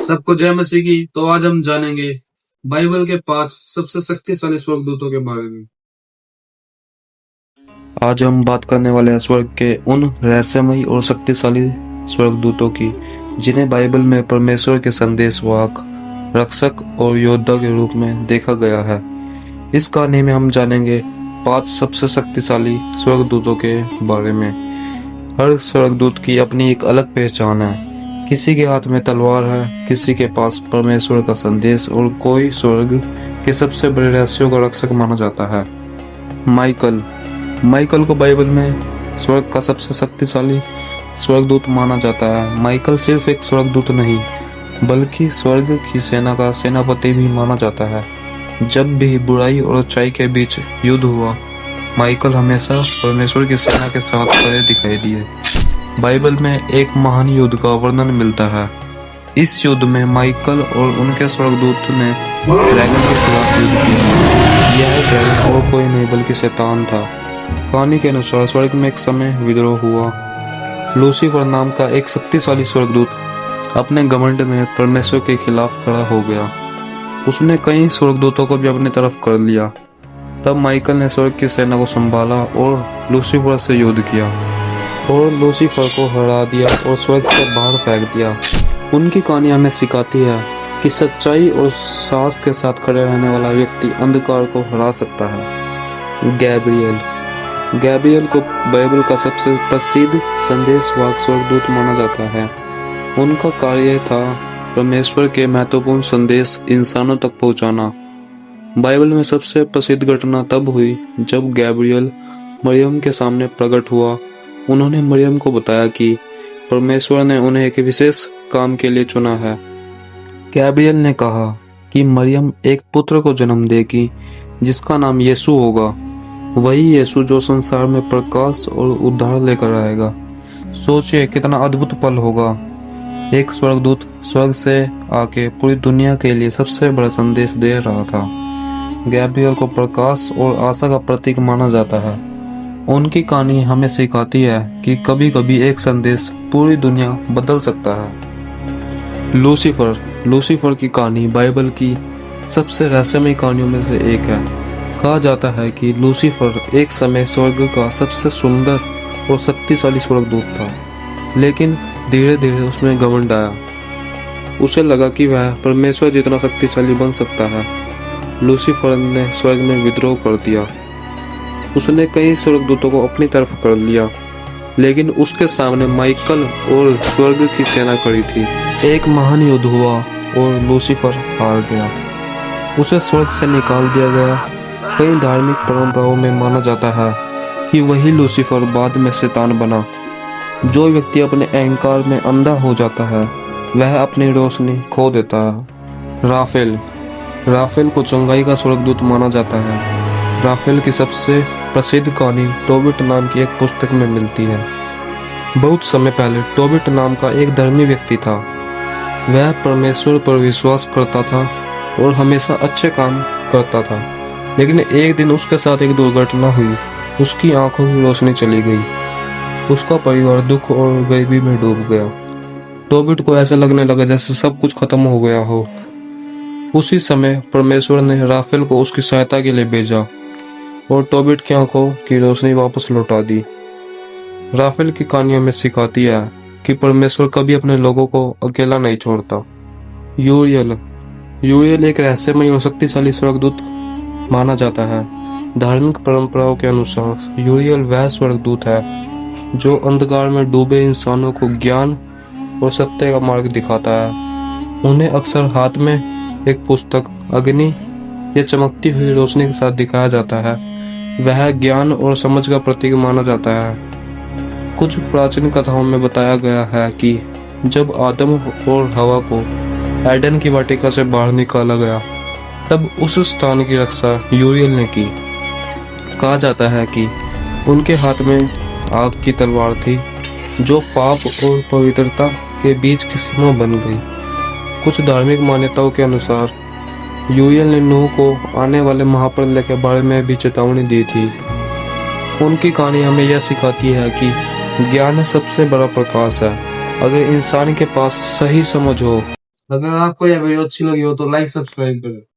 सबको जय मसीह की। तो आज हम जानेंगे बाइबल के 5 सबसे शक्तिशाली स्वर्गदूतों के बारे में। आज हम बात करने वाले हैं स्वर्ग के उन रहस्यमयी और शक्तिशाली स्वर्गदूतों की जिन्हें बाइबल में परमेश्वर के संदेशवाहक, रक्षक और योद्धा के रूप में देखा गया है। इस कहानी में हम जानेंगे 5 सबसे शक्तिशाली स्वर्गदूतों के बारे में। हर स्वर्गदूत की अपनी एक अलग पहचान है। किसी के हाथ में तलवार है, किसी के पास परमेश्वर का संदेश और कोई स्वर्ग के सबसे बड़े रहस्यों का रक्षक माना जाता है। माइकल को बाइबल में स्वर्ग का सबसे शक्तिशाली स्वर्गदूत माना जाता है। माइकल सिर्फ एक स्वर्गदूत नहीं बल्कि स्वर्ग की सेना का सेनापति भी माना जाता है। जब भी बुराई और अच्छाई के बीच युद्ध हुआ, माइकल हमेशा परमेश्वर की सेना के साथ खड़े दिखाई दिए। बाइबल में एक महान युद्ध का वर्णन मिलता है। इस युद्ध में माइकल और उनके स्वर्गदूत ने ड्रैगन के खिलाफ युद्ध किया। यह ड्रैगन और कोई नहीं बल्कि शैतान था। कहानी के अनुसार स्वर्ग में एक समय विद्रोह हुआ। लूसीफर नाम का एक शक्तिशाली स्वर्गदूत अपने घमंड में परमेश्वर के खिलाफ खड़ा हो गया। उसने कई स्वर्गदूतों को भी अपनी तरफ कर लिया। तब माइकल ने स्वर्ग की सेना को संभाला और लूसीफर से युद्ध किया और लूसीफर को हरा दिया और स्वर्ग से बाहर फेंक दिया। उनकी कहानी हमें सिखाती है कि सच्चाई और साहस के साथ खड़े रहने वाला व्यक्ति अंधकार को हरा सकता है। गैब्रियल को बाइबल का सबसे प्रसिद्ध संदेशवाहक स्वर्गदूत माना जाता है। उनका कार्य था परमेश्वर के महत्वपूर्ण संदेश इंसानों तक पहुंचाना। बाइबल में सबसे प्रसिद्ध घटना तब हुई जब गैब्रियल मरियम के सामने प्रकट हुआ। उन्होंने मरियम को बताया कि परमेश्वर ने उन्हें एक विशेष काम के लिए चुना है। गैब्रियल ने कहा कि मरियम एक पुत्र को जन्म देगी जिसका नाम यीशु होगा। वही यीशु जो संसार में प्रकाश और उद्धार लेकर आएगा। सोचिए कितना अद्भुत पल होगा। एक स्वर्गदूत स्वर्ग से आके पूरी दुनिया के लिए सबसे बड़ा संदेश दे रहा था। गैब्रियल को प्रकाश और आशा का प्रतीक माना जाता है। उनकी कहानी हमें सिखाती है कि कभी-कभी एक संदेश पूरी दुनिया बदल सकता है। लूसीफर की कहानी बाइबल की सबसे रहस्यमयी कहानियों में से एक है। कहा जाता है कि लूसीफर एक समय स्वर्ग का सबसे सुंदर और शक्तिशाली स्वर्गदूत था, लेकिन धीरे धीरे उसमें घमंड आया। उसे लगा कि वह परमेश्वर जितना शक्तिशाली बन सकता है। लूसीफर ने स्वर्ग में विद्रोह कर दिया। उसने कई स्वर्गदूतों को अपनी तरफ कर लिया, लेकिन उसके सामने माइकल और स्वर्ग की सेना खड़ी थी। एक महान युद्ध हुआ और लूसीफर हार गया। उसे स्वर्ग से निकाल दिया गया। कई धार्मिक परंपराओं में माना जाता है कि वही लूसीफर बाद में शैतान बना। जो व्यक्ति अपने अहंकार में अंधा हो जाता है वह अपनी रोशनी खो देता है। राफेल को चंगाई का स्वर्गदूत माना जाता है। राफेल की सबसे प्रसिद्ध कहानी टोबिट नाम की एक पुस्तक में मिलती है। बहुत समय पहले टोबिट नाम का एक धर्मी व्यक्ति था। वह परमेश्वर पर विश्वास करता था और हमेशा अच्छे काम करता था, लेकिन एक दिन उसके साथ एक दुर्घटना हुई। उसकी आंखों की रोशनी चली गई। उसका परिवार दुख और गरीबी में डूब गया। टोबिट को ऐसा लगने लगा जैसे सब कुछ खत्म हो गया हो। उसी समय परमेश्वर ने राफेल को उसकी सहायता के लिए भेजा और टोबिट की आंखों की रोशनी वापस लौटा दी। राफेल की कहानी हमें सिखाती है कि परमेश्वर कभी अपने लोगों को अकेला नहीं छोड़ता। यूरियल एक रहस्यमय और शक्तिशाली स्वर्गदूत माना जाता है। धार्मिक परंपराओं के अनुसार यूरियल वह स्वर्गदूत है जो अंधकार में डूबे इंसानों को ज्ञान और सत्य का मार्ग दिखाता है। उन्हें अक्सर हाथ में एक पुस्तक, अग्नि या चमकती हुई रोशनी के साथ दिखाया जाता है। वह ज्ञान और समझ का प्रतीक माना जाता है। कुछ प्राचीन कथाओं में बताया गया है कि जब आदम और हवा को एडन की वाटिका से बाहर निकाला गया, तब उस स्थान की रक्षा यूरियल ने की। कहा जाता है कि उनके हाथ में आग की तलवार थी जो पाप और पवित्रता के बीच की सीमा बन गई। कुछ धार्मिक मान्यताओं के अनुसार यूरियल ने नूह को आने वाले महाप्रलय के बारे में भी चेतावनी दी थी। उनकी कहानी हमें यह सिखाती है कि ज्ञान सबसे बड़ा प्रकाश है। अगर इंसान के पास सही समझ हो अगर आपको यह वीडियो अच्छी लगी हो तो लाइक सब्सक्राइब करें।